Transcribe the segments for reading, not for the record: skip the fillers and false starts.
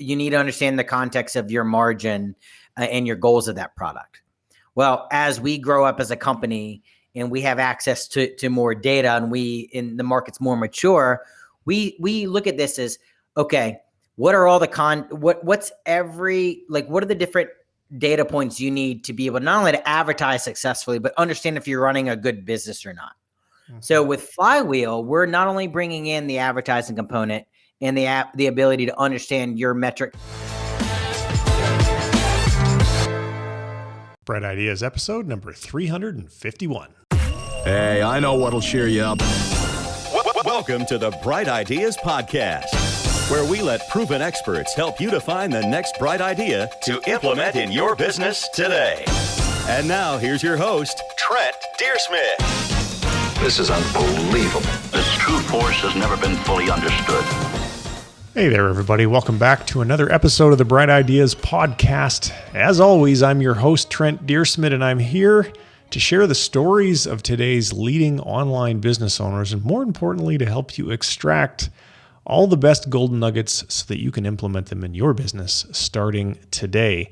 you need to understand the context of your margin and your goals of that product. Well, as we grow up as a company and we have access to more data and in the market's more mature, we look at this as, okay, what are all the what are the different data points you need to be able not only to advertise successfully, but understand if you're running a good business or not. Mm-hmm. So with Flywheel, we're not only bringing in the advertising component and the ability to understand your metric. Bright Ideas episode number 351. Hey, I know what'll cheer you up. Welcome to the Bright Ideas Podcast, where we let proven experts help you to find the next bright idea to implement in your business today. And now, here's your host, Trent Deersmith. This is unbelievable. This true force has never been fully understood. Hey there, everybody. Welcome back to another episode of the Bright Ideas Podcast. As always, I'm your host, Trent Deersmith, and I'm here to share the stories of today's leading online business owners, and more importantly, to help you extract all the best golden nuggets so that you can implement them in your business starting today.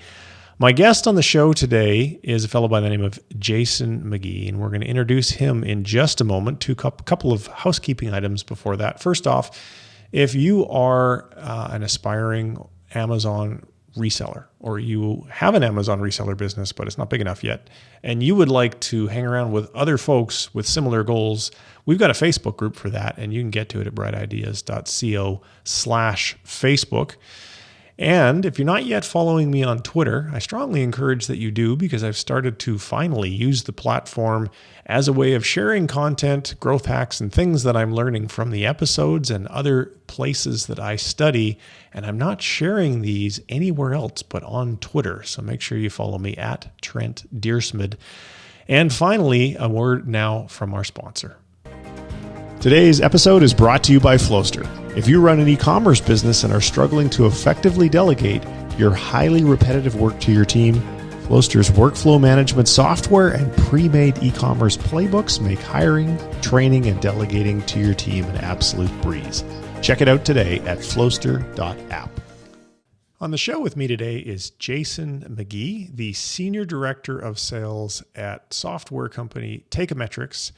My guest on the show today is a fellow by the name of Jason Magee, and we're going to introduce him in just a moment. A couple of housekeeping items before that. First off, if you are an aspiring Amazon reseller, or you have an Amazon reseller business, but it's not big enough yet, and you would like to hang around with other folks with similar goals, we've got a Facebook group for that, and you can get to it at brightideas.co/Facebook. And if you're not yet following me on Twitter, I strongly encourage that you do, because I've started to finally use the platform as a way of sharing content, growth hacks, and things that I'm learning from the episodes and other places that I study. And I'm not sharing these anywhere else but on Twitter. So make sure you follow me at Trent Deersmith. And finally, a word now from our sponsor. Today's episode is brought to you by Flowster. If you run an e-commerce business and are struggling to effectively delegate your highly repetitive work to your team, Flowster's workflow management software and pre-made e-commerce playbooks make hiring, training, and delegating to your team an absolute breeze. Check it out today at flowster.app. On the show with me today is Jason Magee, the Senior Director of Sales at software company Takeometrics,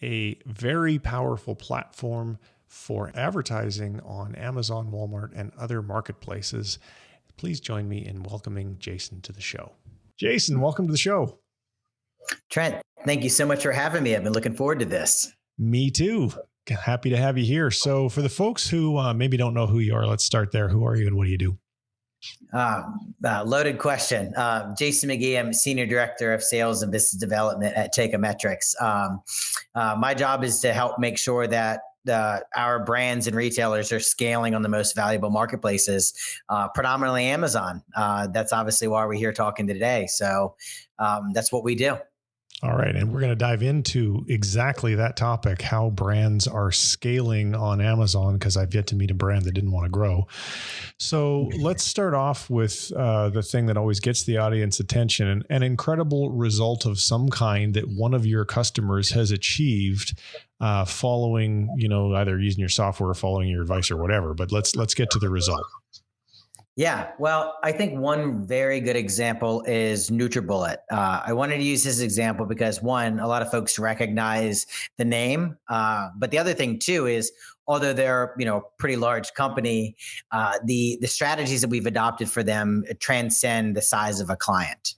a very powerful platform for advertising on Amazon, Walmart, and other marketplaces. Please join me in welcoming Jason to the show. Jason, welcome to the show. Trent, thank you so much for having me. I've been looking forward to this. Me too. Happy to have you here. So for the folks who maybe don't know who you are, let's start there. Who are you and what do you do? Loaded question. Jason Magee, I'm Senior Director of Sales and Business Development at Takeometrics. My job is to help make sure that our brands and retailers are scaling on the most valuable marketplaces, predominantly Amazon. That's obviously why we're here talking today. So that's what we do. All right. And we're going to dive into exactly that topic, how brands are scaling on Amazon, because I've yet to meet a brand that didn't want to grow. So let's start off with the thing that always gets the audience attention, an incredible result of some kind that one of your customers has achieved following, either using your software or following your advice or whatever. But let's get to the result. Yeah, well, I think one very good example is Nutribullet. I wanted to use this example because, one, a lot of folks recognize the name, but the other thing too is, although they're a pretty large company, the strategies that we've adopted for them transcend the size of a client.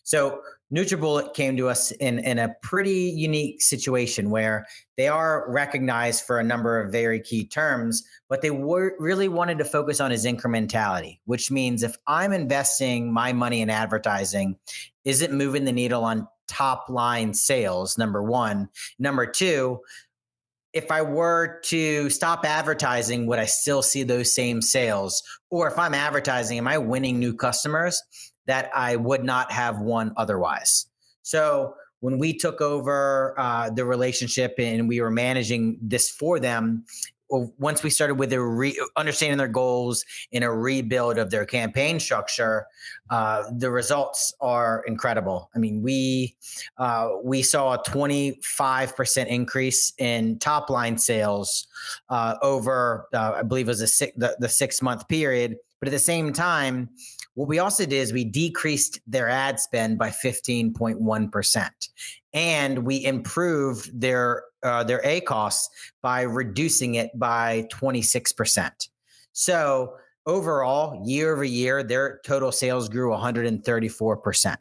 So Nutribullet came to us in a pretty unique situation where they are recognized for a number of very key terms, but they really wanted to focus on is incrementality, which means if I'm investing my money in advertising, is it moving the needle on top line sales, number one? Number two, if I were to stop advertising, would I still see those same sales? Or if I'm advertising, am I winning new customers that I would not have won otherwise? So when we took over the relationship and we were managing this for them, once we started with understanding their goals and a rebuild of their campaign structure, the results are incredible. I mean, we saw a 25% increase in top line sales over, I believe it was the 6-month period. But at the same time, what we also did is we decreased their ad spend by 15.1%. And we improved their ACoS by reducing it by 26%. So overall, year over year, their total sales grew 134%.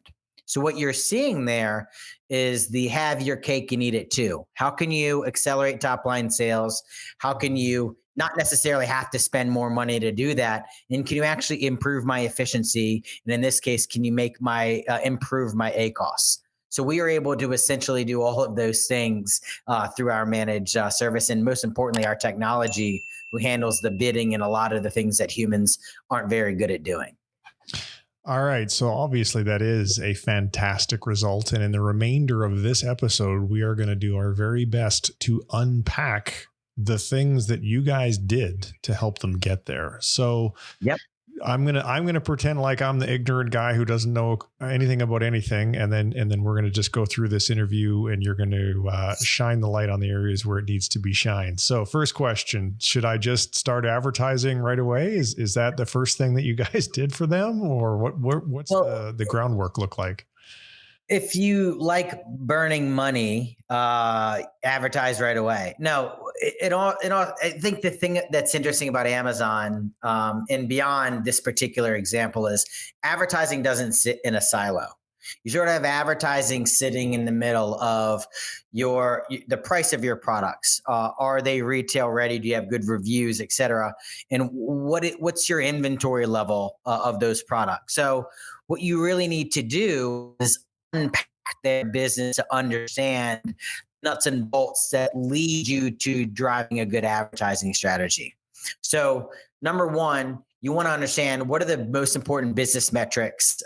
So what you're seeing there is the have your cake and eat it too. How can you accelerate top line sales? How can you not necessarily have to spend more money to do that? And can you actually improve my efficiency? And in this case, can you make my improve my ACoS? So we are able to essentially do all of those things through our managed service. And most importantly, our technology who handles the bidding and a lot of the things that humans aren't very good at doing. All right. So obviously that is a fantastic result. And in the remainder of this episode, we are going to do our very best to unpack the things that you guys did to help them get there. So yep. I'm gonna pretend like I'm the ignorant guy who doesn't know anything about anything, and then we're gonna just go through this interview, and you're gonna shine the light on the areas where it needs to be shined. So, first question: should I just start advertising right away? Is that the first thing that you guys did for them, or what's the groundwork look like? If you like burning money, advertise right away. No, it all. I think the thing that's interesting about Amazon and beyond this particular example is advertising doesn't sit in a silo. You sort of have advertising sitting in the middle of the price of your products. Are they retail ready? Do you have good reviews, et cetera? And what's your inventory level of those products? So what you really need to do is unpack their business to understand nuts and bolts that lead you to driving a good advertising strategy. So number one, you want to understand what are the most important business metrics,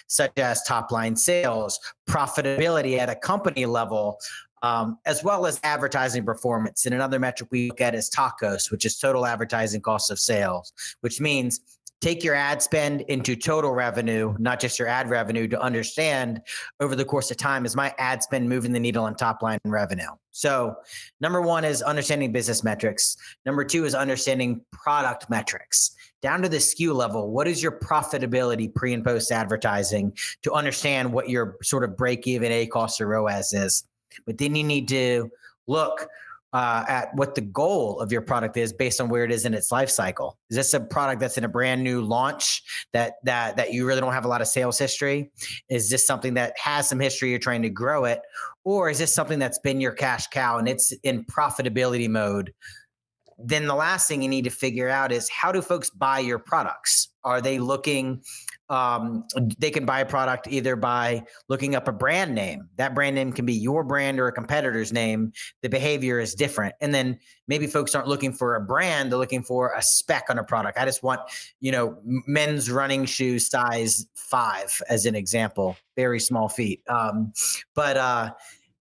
such as top line sales, profitability at a company level, as well as advertising performance. And another metric we look at is TACoS, which is total advertising cost of sales, which means take your ad spend into total revenue, not just your ad revenue, to understand over the course of time, is my ad spend moving the needle on top line revenue? So number one is understanding business metrics. Number two is understanding product metrics. Down to the SKU level, what is your profitability pre and post advertising to understand what your sort of break even ACoS or ROAS is? But then you need to look at what the goal of your product is based on where it is in its life cycle. Is this a product that's in a brand new launch that you really don't have a lot of sales history? Is this something that has some history, you're trying to grow it? Or is this something that's been your cash cow and it's in profitability mode? Then the last thing you need to figure out is, how do folks buy your products? Are they looking, they can buy a product either by looking up a brand name. That brand name can be your brand or a competitor's name. The behavior is different. And then maybe folks aren't looking for a brand, they're looking for a spec on a product. I just want, men's running shoes size 5 as an example, very small feet. But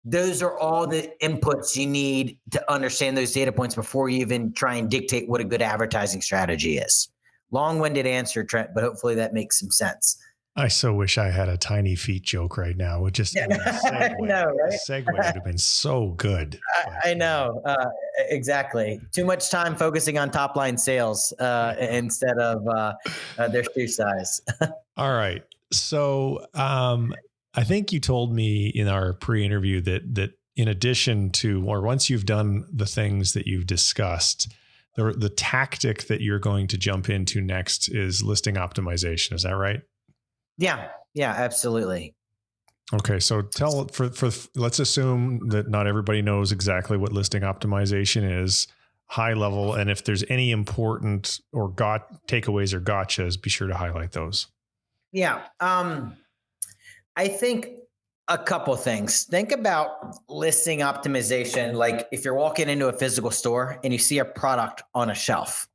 those are all the inputs you need to understand those data points before you even try and dictate what a good advertising strategy is. Long-winded answer, Trent, but hopefully that makes some sense. I so wish I had a tiny feet joke right now. It just segue, know, right? Segue would have been so good. I know, exactly. Too much time focusing on top line sales instead of their shoe size. All right. So I think you told me in our pre-interview that in addition to, or once you've done the things that you've discussed, the tactic that you're going to jump into next is listing optimization. Is that right? Yeah, absolutely. Okay. So let's assume that not everybody knows exactly what listing optimization is, high level. And if there's any important or takeaways or gotchas, be sure to highlight those. Yeah. I think a couple things. Think about listing optimization. Like if you're walking into a physical store and you see a product on a shelf,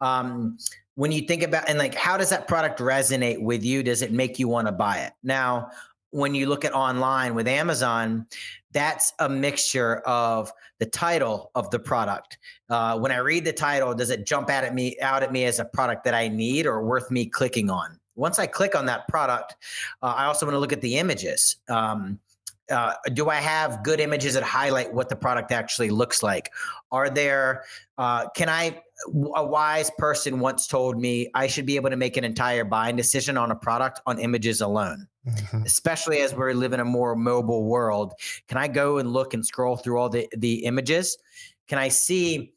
when you think about, and like, how does that product resonate with you? Does it make you want to buy it? Now, when you look at online with Amazon, that's a mixture of the title of the product. When I read the title, does it jump out at me as a product that I need or worth me clicking on? Once I click on that product, I also want to look at the images. do I have good images that highlight what the product actually looks like? Are there, a wise person once told me I should be able to make an entire buying decision on a product on images alone, especially as we live in a more mobile world. Can I go and look and scroll through all the images? Can I see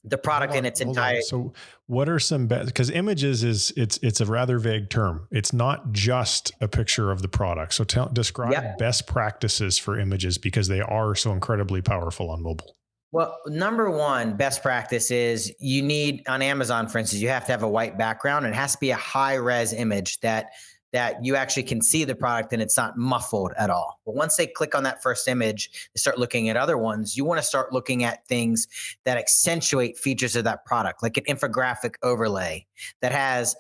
the product in its entire? So what are some because images it's a rather vague term. It's not just a picture of the product. So describe best practices for images because they are so incredibly powerful on mobile. Well, number one, best practice is you need, on Amazon, for instance, you have to have a white background, and it has to be a high res image that you actually can see the product and it's not muffled at all. But once they click on that first image, they start looking at other ones. You want to start looking at things that accentuate features of that product, like an infographic overlay that has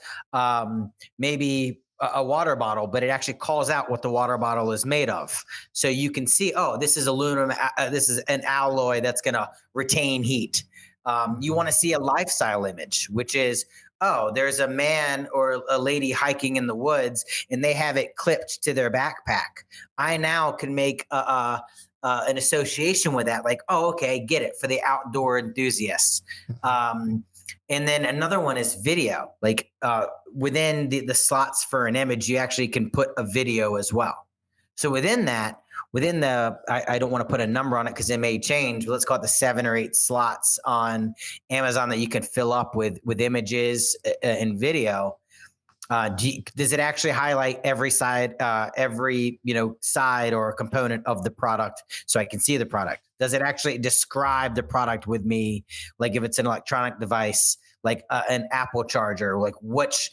maybe a water bottle, but it actually calls out what the water bottle is made of. So you can see, oh, this is aluminum. This is an alloy that's going to retain heat. You want to see a lifestyle image, which is, oh, there's a man or a lady hiking in the woods and they have it clipped to their backpack. I now can make an association with that. Like, oh, okay, get it, for the outdoor enthusiasts. And then another one is video. Like within the slots for an image, you actually can put a video as well. So within that, I don't want to put a number on it because it may change, but let's call it the 7 or 8 slots on Amazon that you can fill up with images and video. Does it actually highlight every side, side or component of the product so I can see the product? Does it actually describe the product with me? Like if it's an electronic device, like an Apple charger, like which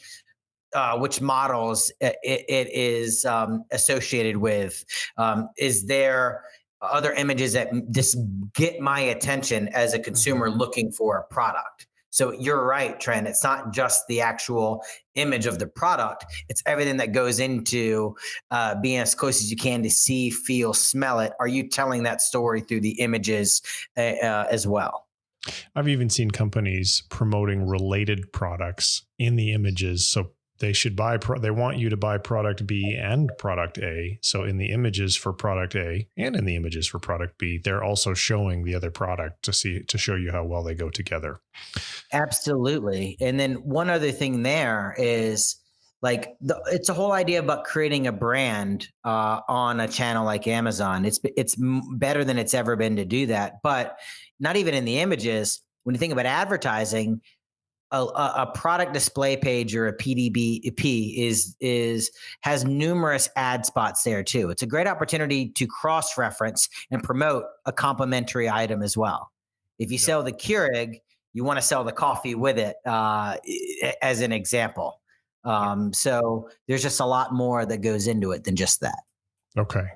models it is associated with? Is there other images that just get my attention as a consumer looking for a product? So you're right, Trent. It's not just the actual image of the product. It's everything that goes into being as close as you can to see, feel, smell it. Are you telling that story through the images as well? I've even seen companies promoting related products in the images. So they should they want you to buy product B and product A. So in the images for product A and in the images for product B, they're also showing the other product to show you how well they go together. Absolutely. And then one other thing there is like it's a whole idea about creating a brand on a channel like Amazon. It's better than it's ever been to do that. But not even in the images. When you think about advertising, a product display page or a PDP has numerous ad spots there too. It's a great opportunity to cross-reference and promote a complementary item as well. If you sell the Keurig, you want to sell the coffee with it, as an example. So there's just a lot more that goes into it than just that. Okay.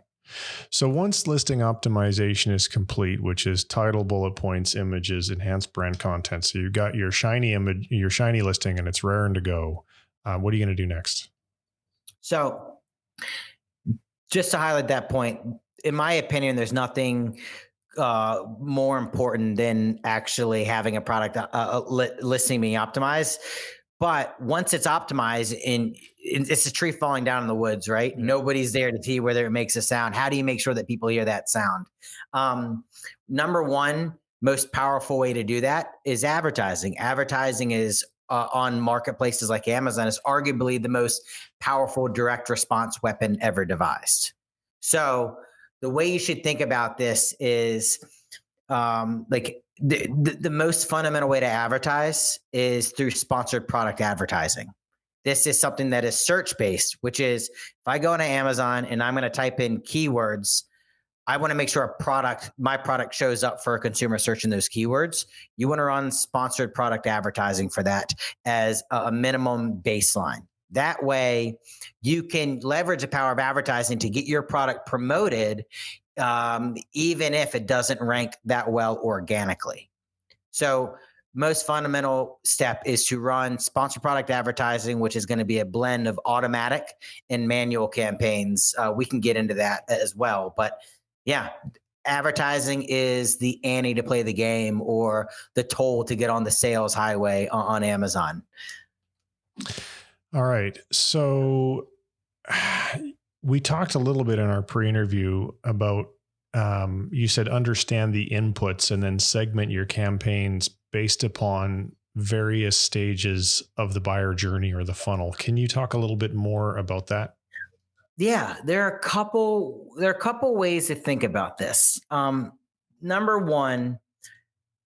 So once listing optimization is complete, which is title, bullet points, images, enhanced brand content. So you've got your shiny image, your shiny listing, and it's raring to go. What are you going to do next? So just to highlight that point, in my opinion, there's nothing more important than actually having a product listing being optimized. But once it's optimized, it's a tree falling down in the woods, right? Yeah. Nobody's there to see whether it makes a sound. How do you make sure that people hear that sound? Number one, most powerful way to do that is advertising. Advertising is on marketplaces like Amazon is arguably the most powerful direct response weapon ever devised. So the way you should think about this is the most fundamental way to advertise is through sponsored product advertising. This is something that is search-based, which is if I go into Amazon and I'm going to type in keywords, I want to make sure my product shows up for a consumer searching those keywords. You want to run sponsored product advertising for that as a minimum baseline. That way, you can leverage the power of advertising to get your product promoted, even if it doesn't rank that well organically. So most fundamental step is to run sponsored product advertising, which is going to be a blend of automatic and manual campaigns. We can get into that as well. But yeah, advertising is the ante to play the game or the toll to get on the sales highway on Amazon. All right. So We talked a little bit in our pre-interview about, you said understand the inputs and then segment your campaigns based upon various stages of the buyer journey or the funnel. Can you talk a little bit more about that? Yeah, there are a couple ways to think about this. Number one,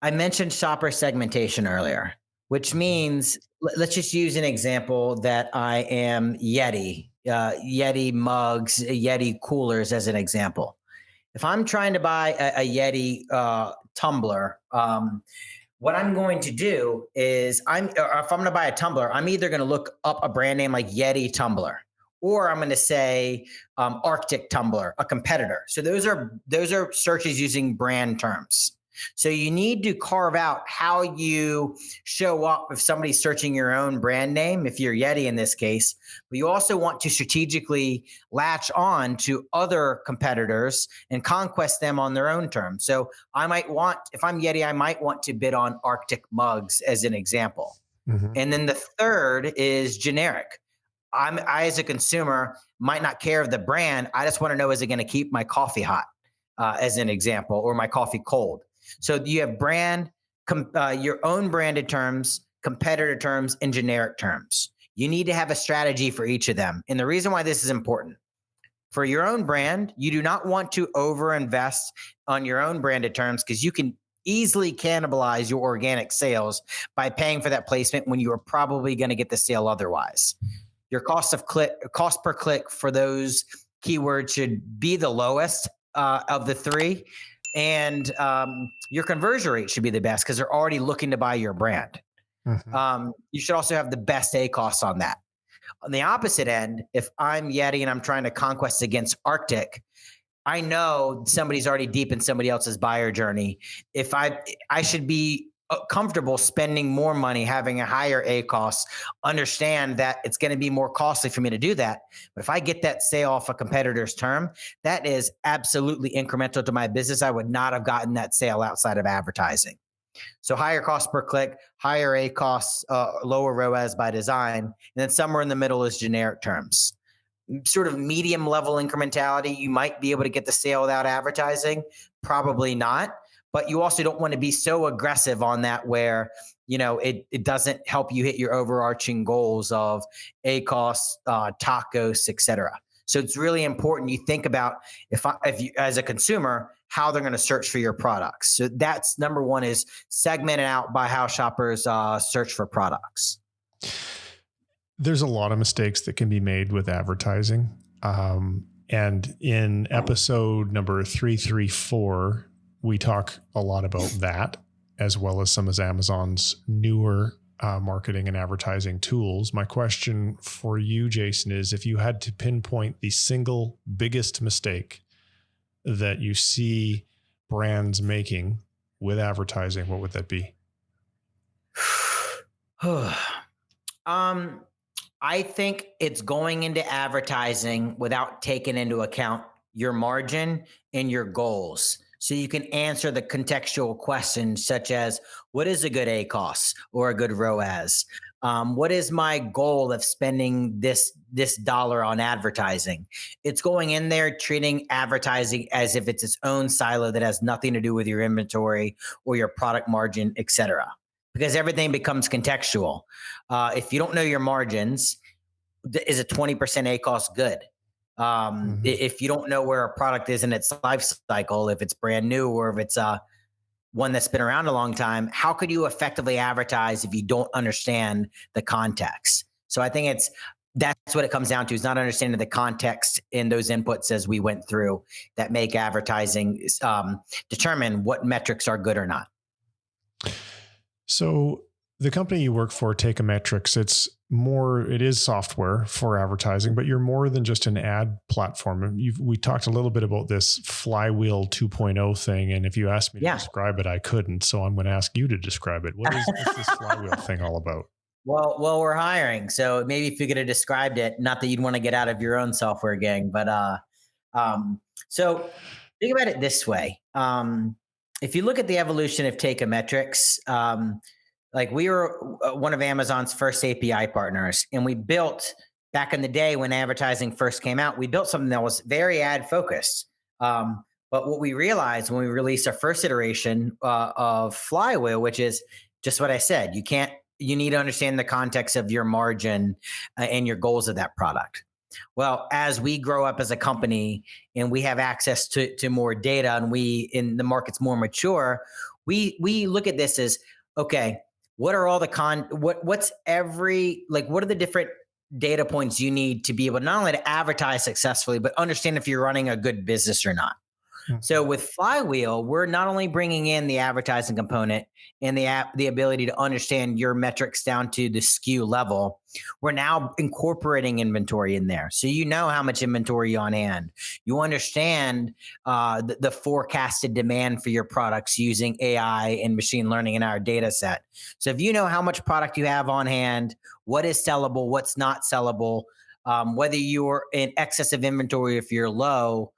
I mentioned shopper segmentation earlier, which means let's just use an example that I am Yeti mugs, Yeti coolers as an example. If I'm trying to buy a Yeti tumbler, what I'm going to do is or if I'm going to buy a tumbler, I'm either going to look up a brand name like Yeti tumbler, or I'm going to say Arctic tumbler, a competitor. So those are searches using brand terms. So you need to carve out how you show up if somebody's searching your own brand name, if you're Yeti in this case, but you also want to strategically latch on to other competitors and conquest them on their own terms. So if I'm Yeti, I might want to bid on Arctic mugs as an example. Mm-hmm. And then the third is generic. I as a consumer might not care of the brand. I just want to know, is it going to keep my coffee hot, as an example, or my coffee cold? So you have your own branded terms, competitor terms, and generic terms. You need to have a strategy for each of them. And the reason why this is important, for your own brand, you do not want to overinvest on your own branded terms, because you can easily cannibalize your organic sales by paying for that placement when you are probably going to get the sale otherwise. Your cost per click for those keywords should be the lowest of the three. And your conversion rate should be the best because they're already looking to buy your brand. Mm-hmm. You should also have the best ACoS on that. On the opposite end, if I'm Yeti and I'm trying to conquest against Arctic, I know somebody's already deep in somebody else's buyer journey. If I should be comfortable spending more money, having a higher ACoS, understand that it's going to be more costly for me to do that. But if I get that sale off a competitor's term, that is absolutely incremental to my business. I would not have gotten that sale outside of advertising. So higher cost per click, higher ACoS, lower ROAS by design. And then somewhere in the middle is generic terms. Sort of medium level incrementality. You might be able to get the sale without advertising. Probably not. But you also don't want to be so aggressive on that where, it doesn't help you hit your overarching goals of ACoS, TACoS, et cetera. So it's really important you think about if you, as a consumer, how they're going to search for your products. So that's number one, is segment it out by how shoppers search for products. There's a lot of mistakes that can be made with advertising. And in episode number 334, we talk a lot about that, as well as some of Amazon's newer marketing and advertising tools. My question for you, Jason, is if you had to pinpoint the single biggest mistake that you see brands making with advertising, what would that be? I think it's going into advertising without taking into account your margin and your goals. So you can answer the contextual questions such as, what is a good ACoS or a good ROAS? What is my goal of spending this dollar on advertising? It's going in there, treating advertising as if it's its own silo that has nothing to do with your inventory or your product margin, et cetera. Because everything becomes contextual. If you don't know your margins, is a 20% ACoS good? If you don't know where a product is in its life cycle, if it's brand new or if it's one that's been around a long time, how could you effectively advertise if you don't understand the context? So I think that's what it comes down to, is not understanding the context in those inputs as we went through that make advertising determine what metrics are good or not. So the company you work for, Takeometrics, it is software for advertising, but you're more than just an ad platform. We talked a little bit about this flywheel 2.0 thing. And if you asked me to describe it, I couldn't. So I'm going to ask you to describe it. What's this flywheel thing all about? Well, we're hiring. So maybe if you could have described it, not that you'd want to get out of your own software gang, but so think about it this way. If you look at the evolution of Takeometrics, like we were one of Amazon's first API partners, and we built back in the day when advertising first came out, we built something that was very ad focused. But what we realized when we released our first iteration of Flywheel, which is just what I said, you need to understand the context of your margin and your goals of that product. Well, as we grow up as a company and we have access to more data and the market's more mature, we look at this as, okay, what are all the what are the different data points you need to be able not only to advertise successfully, but understand if you're running a good business or not. So with Flywheel, we're not only bringing in the advertising component and the ability to understand your metrics down to the SKU level, we're now incorporating inventory in there. So you know how much inventory on hand. You understand the forecasted demand for your products using AI and machine learning in our data set. So if you know how much product you have on hand, what is sellable, what's not sellable, whether you're in excess of inventory, if you're low,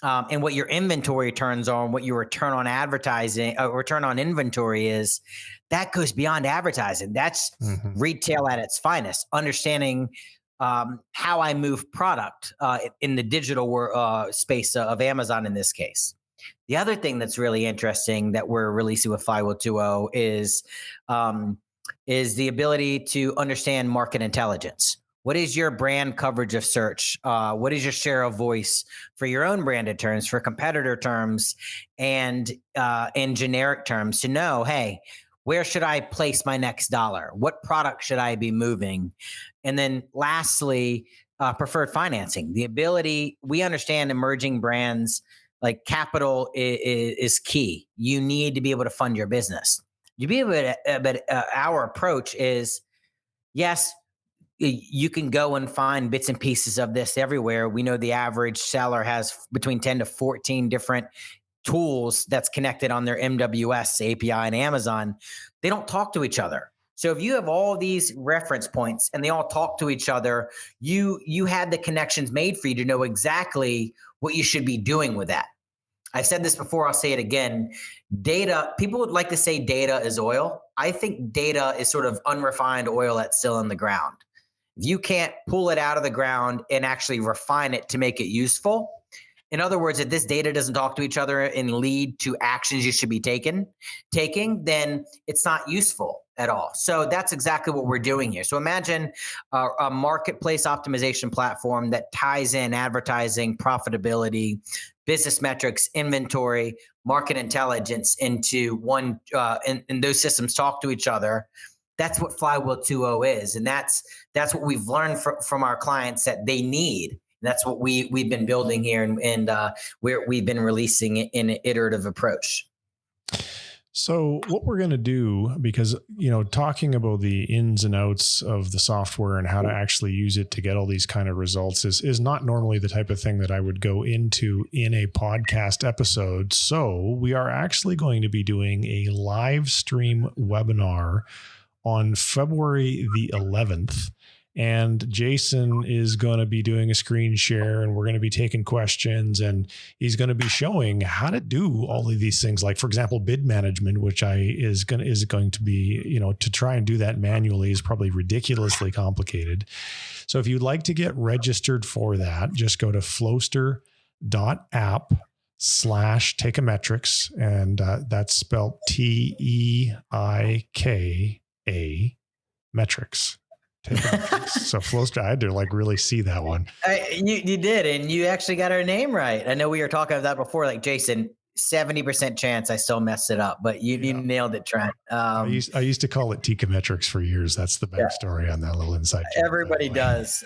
and what your inventory turns on, what your return on advertising, return on inventory is, that goes beyond advertising. That's retail at its finest. Understanding how I move product in the digital space of Amazon in this case. The other thing that's really interesting that we're releasing with Flywheel 2.0 is the ability to understand market intelligence. What is your brand coverage of search? What is your share of voice for your own branded terms, for competitor terms, and in generic terms to know, hey, where should I place my next dollar? What product should I be moving? And then lastly, preferred financing. The ability, we understand emerging brands, like capital is key. You need to be able to fund your business. But our approach is, yes, you can go and find bits and pieces of this everywhere. We know the average seller has between 10 to 14 different tools that's connected on their MWS API and Amazon. They don't talk to each other. So if you have all these reference points and they all talk to each other, you had the connections made for you to know exactly what you should be doing with that. I've said this before, I'll say it again. Data, people would like to say data is oil. I think data is sort of unrefined oil that's still in the ground. If you can't pull it out of the ground and actually refine it to make it useful, in other words, if this data doesn't talk to each other and lead to actions you should be taking, then it's not useful at all. So that's exactly what we're doing here. So imagine a marketplace optimization platform that ties in advertising, profitability, business metrics, inventory, market intelligence into one, and those systems talk to each other. That's what Flywheel 2.0 is. And that's what we've learned from our clients that they need. That's what we've been building here, and we've been releasing it in an iterative approach. So what we're going to do, because, talking about the ins and outs of the software and how to actually use it to get all these kind of results is not normally the type of thing that I would go into in a podcast episode. So we are actually going to be doing a live stream webinar on February the 11th. And Jason is going to be doing a screen share, and we're going to be taking questions, and he's going to be showing how to do all of these things. Like, for example, bid management, which is going to be, to try and do that manually is probably ridiculously complicated. So if you'd like to get registered for that, just go to flowster.app/takeametrics. And that's spelled TEIKA metrics. So Flowster, I had to really see that one. You did, and you actually got our name right. I know we were talking about that before, like Jason, 70% chance I still messed it up, but you nailed it, Trent. I used to call it Teakametrics for years. That's the backstory on that little inside joke. Everybody does.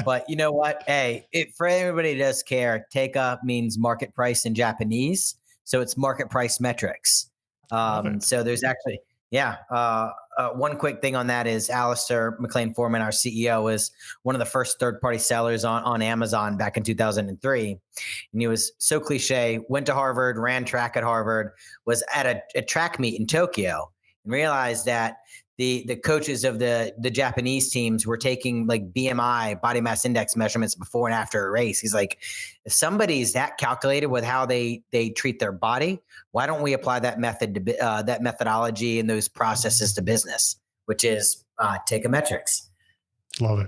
But you know what? Hey, for everybody who does care, Teika means market price in Japanese. So it's market price metrics. So there's actually, one quick thing on that is Alistair McLean-Foreman, our CEO, was one of the first third-party sellers on Amazon back in 2003. And he was so cliche, went to Harvard, ran track at Harvard, was at a track meet in Tokyo, and realized that the coaches of the Japanese teams were taking like BMI, body mass index measurements before and after a race. He's like, if somebody's that calculated with how they treat their body, why don't we apply that that methodology and those processes to business, which is Teikametrics. Love it.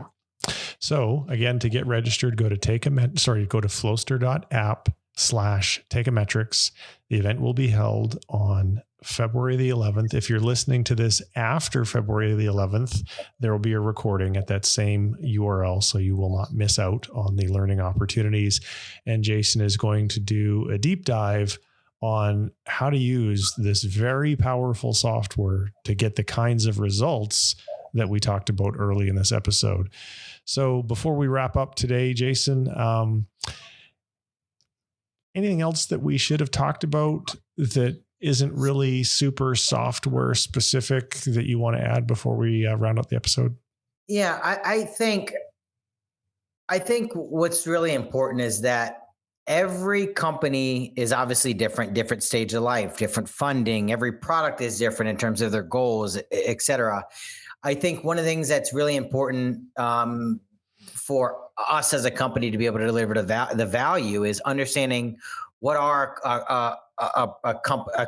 So again, to get registered, go to flowster.app/takeametrics. The event will be held on February the 11th. If you're listening to this after February the 11th, there will be a recording at that same URL, so you will not miss out on the learning opportunities. And Jason is going to do a deep dive on how to use this very powerful software to get the kinds of results that we talked about early in this episode. So before we wrap up today, Jason, anything else that we should have talked about that isn't really super software specific that you want to add before we round up the episode? Yeah, I think what's really important is that every company is obviously different stage of life, different funding. Every product is different in terms of their goals, et cetera. I think one of the things that's really important for us as a company to be able to deliver the value is understanding what are a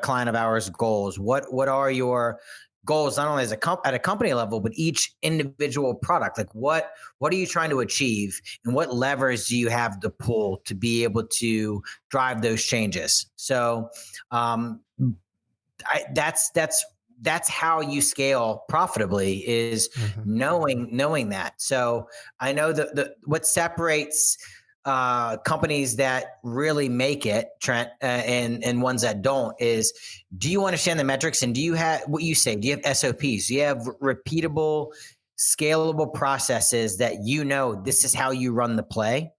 client of ours goals. What are your goals, not only as at a company level, but each individual product? Like what are you trying to achieve, and what levers do you have to pull to be able to drive those changes? So that's how you scale profitably, is knowing that. So I know what separates companies that really make it, Trent, and ones that don't is, do you understand the metrics, and do you have what you say? Do you have SOPs? Do you have repeatable, scalable processes that this is how you run the play?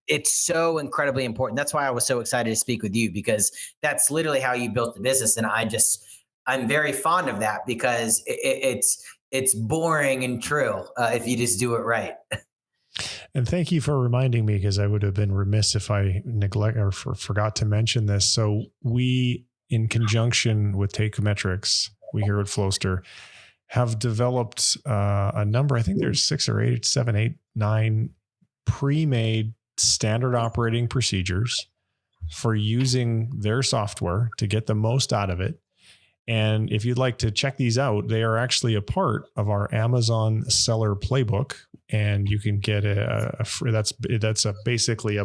It's so incredibly important. That's why I was so excited to speak with you, because that's literally how you built the business. And I'm very fond of that, because it's boring and true if you just do it right. And thank you for reminding me, because I would have been remiss if I forgot to mention this. So we, in conjunction with Takeometrics, we here at Flowster have developed a number, I think there's 6 or 8, 7, 8, 9 pre-made standard operating procedures for using their software to get the most out of it. And if you'd like to check these out, they are actually a part of our Amazon Seller Playbook, and you can get basically a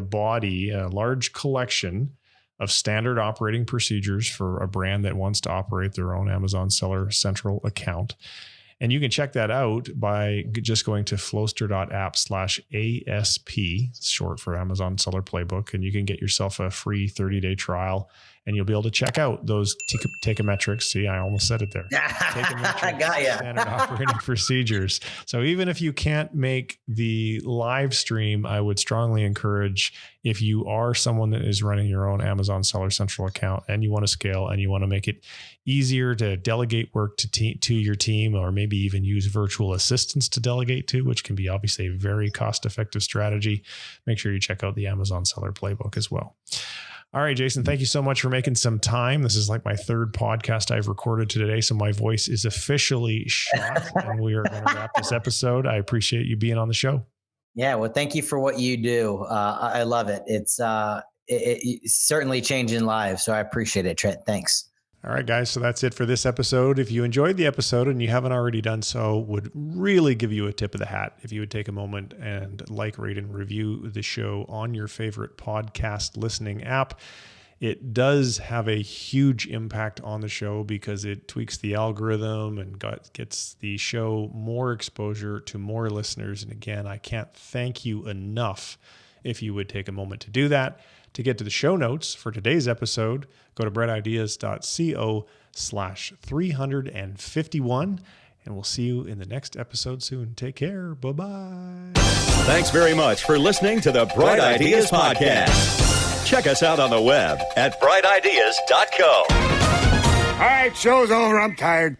large collection of standard operating procedures for a brand that wants to operate their own Amazon Seller Central account. And you can check that out by just going to flowster.app/ASP, short for Amazon Seller Playbook, and you can get yourself a free 30-day trial, and you'll be able to check out those Takeometrics. See, I almost said it there. I got ya. Standard operating procedures. So even if you can't make the live stream, I would strongly encourage, if you are someone that is running your own Amazon Seller Central account and you want to scale and you want to make it easier to delegate work to your team, or maybe even use virtual assistants to delegate to, which can be obviously a very cost-effective strategy, make sure you check out the Amazon Seller Playbook as well. All right, Jason, thank you so much for making some time. This is like my 3rd podcast I've recorded today, so my voice is officially shot, and we are going to wrap this episode. I appreciate you being on the show. Yeah, well, thank you for what you do. I love it. It's certainly changing lives, so I appreciate it, Trent. Thanks. All right, guys. So that's it for this episode. If you enjoyed the episode and you haven't already done so, would really give you a tip of the hat if you would take a moment and rate, and review the show on your favorite podcast listening app. It does have a huge impact on the show, because it tweaks the algorithm and gets the show more exposure to more listeners. And again, I can't thank you enough if you would take a moment to do that. To get to the show notes for today's episode, go to brightideas.co/351, and we'll see you in the next episode soon. Take care. Bye-bye. Thanks very much for listening to the Bright Ideas Podcast. Check us out on the web at brightideas.co. All right, show's over. I'm tired.